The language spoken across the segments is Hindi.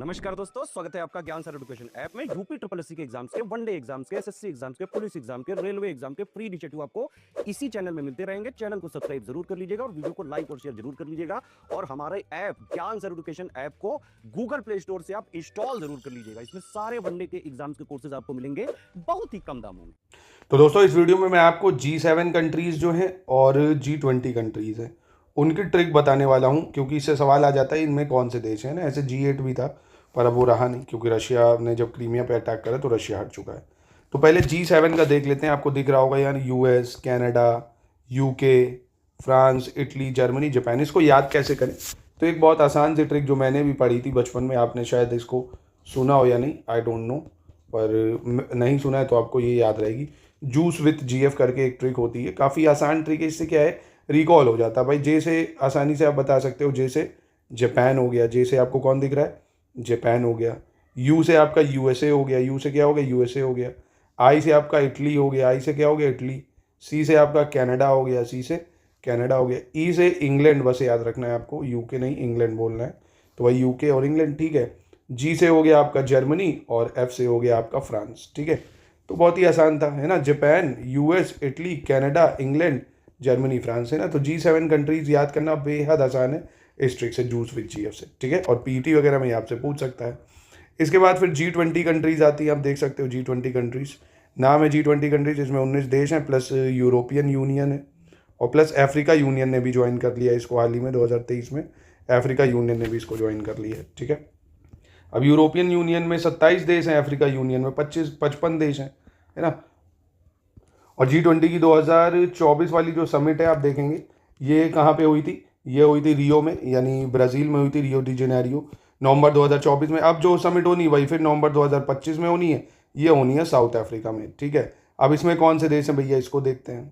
नमस्कार दोस्तों, स्वागत है आपका ज्ञान सर एजुकेशन ऐप में। यूपी ट्रिपल एससी के एग्जाम्स के, वनडे एग्जाम्स के, एसएससी एग्जाम्स के, पुलिस एग्जाम के, रेलवे एग्जाम के फ्री इनिशिएटिव आपको इसी चैनल में मिलते रहेंगे। चैनल को सब्सक्राइब जरूर कर लीजिएगा और वीडियो को लाइक और शेयर जरूर कर लीजिएगा। और हमारे ऐप ज्ञान सर एजुकेशन ऐप को गूगल प्ले स्टोर से आप इंस्टॉल जरूर कर लीजिएगा। इसमें सारे वनडे के एग्जाम्स के कोर्सेज आपको मिलेंगे बहुत ही कम दामों में। तो दोस्तों इस वीडियो में मैं आपको G7 कंट्रीज़ जो हैं और G20 कंट्रीज़ हैं उनकी ट्रिक बताने वाला हूं, क्योंकि इससे सवाल आ जाता है इनमें कौन से देश हैं ना। ऐसे G8 भी था पर अब वो रहा नहीं, क्योंकि रशिया ने जब क्रीमिया पे अटैक करा तो रशिया हट चुका है। तो पहले G7 का देख लेते हैं। आपको दिख रहा होगा यार, US, Canada, UK, France, Italy, Germany, Japan. इसको याद कैसे करें? तो एक बहुत आसान सी ट्रिक जो मैंने भी पढ़ी थी बचपन में, आपने शायद इसको सुना हो या नहीं, आई डोंट नो, पर नहीं सुना है तो आपको ये याद रहेगी। जूस विथ GF करके एक ट्रिक होती है, काफ़ी आसान ट्रिक है। इससे क्या है, रिकॉल हो जाता है भाई। जैसे आसानी से आप बता सकते हो, जैसे जापान हो गया, जैसे आपको कौन दिख रहा है, जापान हो गया। यू से आपका USA हो गया, यू से क्या हो गया, USA हो गया। आई से आपका इटली हो गया, आई से क्या हो गया, इटली। सी से आपका कनाडा हो गया, सी से कनाडा हो गया। ई से इंग्लैंड, बस याद रखना है आपको, UK नहीं इंग्लैंड बोलना है, तो भाई UK और इंग्लैंड, ठीक है। जी से हो गया आपका जर्मनी और F से हो गया आपका फ्रांस, ठीक है। तो बहुत ही आसान था, है ना। Japan, US, Italy, Canada, England, Germany, France, है ना। तो G7 कंट्रीज याद करना बेहद आसान है इस ट्रिक से, जूस विद GF से, ठीक है। और PET वगैरह में आपसे पूछ सकता है। इसके बाद फिर G20 कंट्रीज आती है। आप देख सकते हो G20 कंट्रीज, नाम है G20 कंट्रीज। इसमें 19 देश हैं, प्लस यूरोपियन यूनियन है और प्लस अफ्रीका यूनियन ने भी ज्वाइन कर लिया इसको। हाल ही में 2023 में अफ्रीका यूनियन ने भी इसको ज्वाइन कर लिया है, ठीक है। अब यूरोपियन यूनियन में 27 देश हैं, अफ्रीका यूनियन में 55 देश हैं, है ना। और G20 की 2024 वाली जो समिट है आप देखेंगे, ये कहाँ पे हुई थी, ये हुई थी रियो में, यानी ब्राज़ील में हुई थी, रियो डी जेनेरियो, नवंबर 2024 में। अब जो समिट होनी वही फिर नवंबर 2025 में होनी है, ये होनी है साउथ अफ्रीका में, ठीक है। अब इसमें कौन से देश हैं भैया, इसको देखते हैं।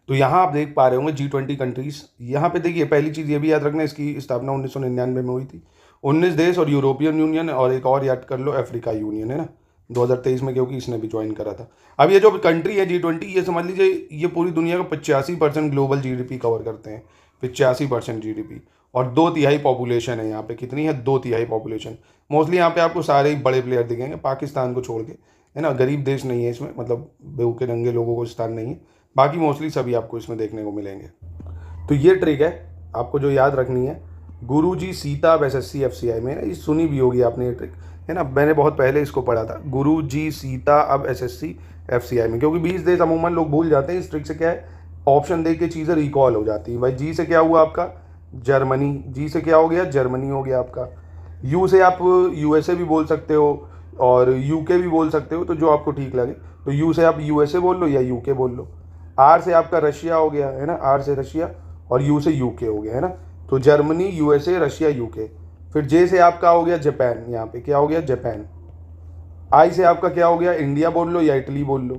तो यहाँ आप देख पा रहे होंगे G20 कंट्रीज। यहाँ पे देखिए, पहली चीज़ ये भी याद रखना, इसकी स्थापना 1999 में हुई थी। 19 देश और यूरोपियन यूनियन, और एक और याद कर लो, अफ्रीका यूनियन, है ना, 2023 में, क्योंकि इसने भी ज्वाइन करा था। अब ये जो कंट्री है G20, ये समझ लीजिए ये पूरी दुनिया का 85% ग्लोबल GDP कवर करते हैं, 85% GDP। और 2/3 पॉपुलेशन है यहाँ पे। कितनी है? 2/3 पॉपुलेशन। मोस्टली यहाँ पे आपको सारे ही बड़े प्लेयर दिखेंगे, पाकिस्तान को छोड़ के, है ना। गरीब देश नहीं है इसमें, मतलब भूखे नंगे लोगों को स्थान नहीं है। बाकी मोस्टली सभी आपको इसमें देखने को मिलेंगे। तो ये ट्रिक है आपको जो याद रखनी है। गुरुजी सीता अब SSC FCI में, ये सुनी भी होगी आपने ये ट्रिक, है ना। मैंने बहुत पहले इसको पढ़ा था, गुरुजी सीता अब SSC FCI में, क्योंकि 20 देश अमूमन लोग भूल जाते हैं। इस ट्रिक से क्या है, ऑप्शन दे के चीज़ें रिकॉल हो जाती हैं। भाई जी से क्या हुआ आपका, जर्मनी। जी से क्या हो गया, जर्मनी हो गया आपका। यू से आप USA भी बोल सकते हो और UK भी बोल सकते हो, तो जो आपको ठीक लगे। तो यू से आप USA बोल लो या UK बोल लो। आर से आपका रशिया हो गया, है ना, आर से रशिया, और यू से UK हो गया, है ना। तो जर्मनी, USA, रशिया, UK। फिर जे से आपका हो गया जापान, यहाँ पे क्या हो गया, जापान। आई से आपका क्या हो गया, इंडिया बोल लो या इटली बोल लो,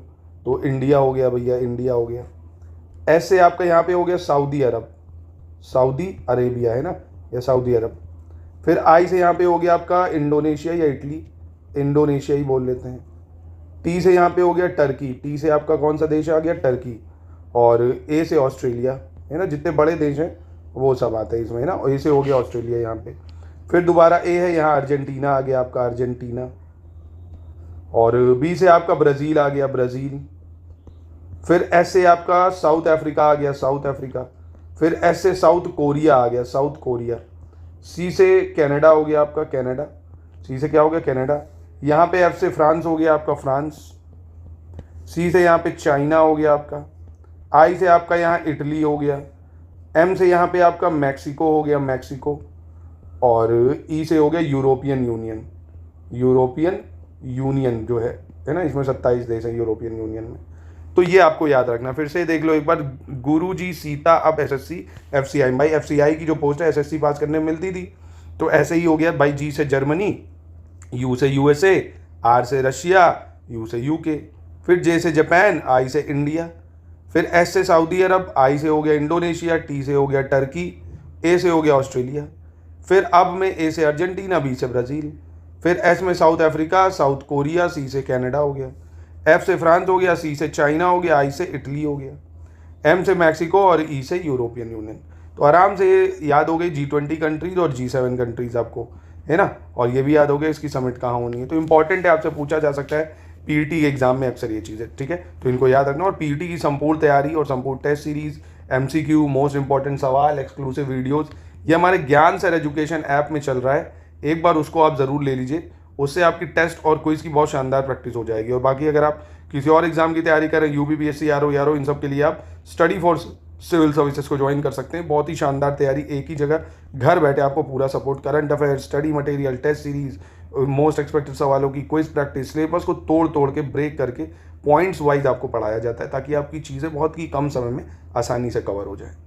तो इंडिया हो गया भैया, इंडिया हो गया। एस से आपका यहाँ पे हो गया सऊदी अरब, सऊदी अरेबिया, है ना, या सऊदी अरब। फिर आई से यहाँ पे हो गया आपका इंडोनेशिया या इटली, इंडोनेशिया ही बोल लेते हैं। टी से यहाँ पे हो गया टर्की, टी से आपका कौन सा देश आ गया, टर्की। और ए से ऑस्ट्रेलिया, है ना। जितने बड़े देश हैं वो सब आते हैं इसमें, है ना। ए से हो गया ऑस्ट्रेलिया यहाँ पे। फिर दोबारा ए है, यहाँ अर्जेंटीना आ गया आपका, अर्जेंटीना। और बी से आपका ब्राज़ील आ गया, ब्राज़ील। फिर एस से आपका साउथ अफ्रीका आ गया, साउथ अफ्रीका। फिर एस से साउथ कोरिया आ गया, साउथ कोरिया। सी से कनाडा हो गया आपका, कनाडा। सी से क्या हो गया, कनाडा। यहाँ पे एफ से फ्रांस हो गया आपका, फ्रांस। सी से यहाँ पे चाइना हो गया आपका। आई से आपका यहाँ इटली हो गया। एम से यहाँ पे आपका मैक्सिको हो गया, मैक्सिको। और ई से हो गया यूरोपियन यूनियन, यूरोपियन यूनियन जो है ना। इसमें 27 देश हैं यूरोपियन यूनियन में। तो ये आपको याद रखना। फिर से देख लो एक बार, गुरुजी सीता अब SSC FCI। भाई FCI की जो पोस्ट है SSC पास करने में मिलती थी, तो ऐसे ही हो गया भाई। जी से जर्मनी, यू से USA, आर से रशिया, यू से UK। फिर जे से जापान, आई से इंडिया। फिर एस से सऊदी अरब, आई से हो गया इंडोनेशिया, टी से हो गया टर्की, ए से हो गया ऑस्ट्रेलिया। फिर अब में ए से अर्जेंटीना, बी से ब्राज़ील। फिर एस में साउथ अफ्रीका, साउथ कोरिया, सी से कनाडा हो गया। एफ से फ्रांस हो गया, सी से चाइना हो गया, आई से इटली हो गया। एम से मैक्सिको और ई से यूरोपियन यूनियन। तो आराम से ये याद हो गई G20 कंट्रीज और G7 कंट्रीज आपको, है ना। और ये भी याद हो गया इसकी सबमिट कहाँ होनी है। तो इंपॉर्टेंट है, आपसे पूछा जा सकता है पीईटी के एग्जाम में अक्सर ये चीज़ें, ठीक है। तो इनको याद रखना। और पीईटी की संपूर्ण तैयारी और संपूर्ण test series, MCQ, most important सवाल, एक्सक्लूसिव वीडियोस, ये हमारे ज्ञान सर एजुकेशन ऐप में चल रहा है। एक बार उसको आप ज़रूर ले लीजिए, उससे आपकी टेस्ट और क्विज की बहुत शानदार प्रैक्टिस हो जाएगी। और बाकी अगर आप किसी और एग्जाम की तैयारी करें, यूपीपीएससी, आरओ, यारो, इन सब के लिए आप स्टडी फॉर सिविल सर्विसेज को ज्वाइन कर सकते हैं। बहुत ही शानदार तैयारी, एक ही जगह घर बैठे आपको पूरा support, current affair, study material, test series, most expected सवालों की क्विज प्रैक्टिस, सिलेबस को तोड़ तोड़ के ब्रेक करके पॉइंट्स वाइज आपको पढ़ाया जाता है, ताकि आपकी चीज़ें बहुत ही कम समय में आसानी से कवर हो जाए।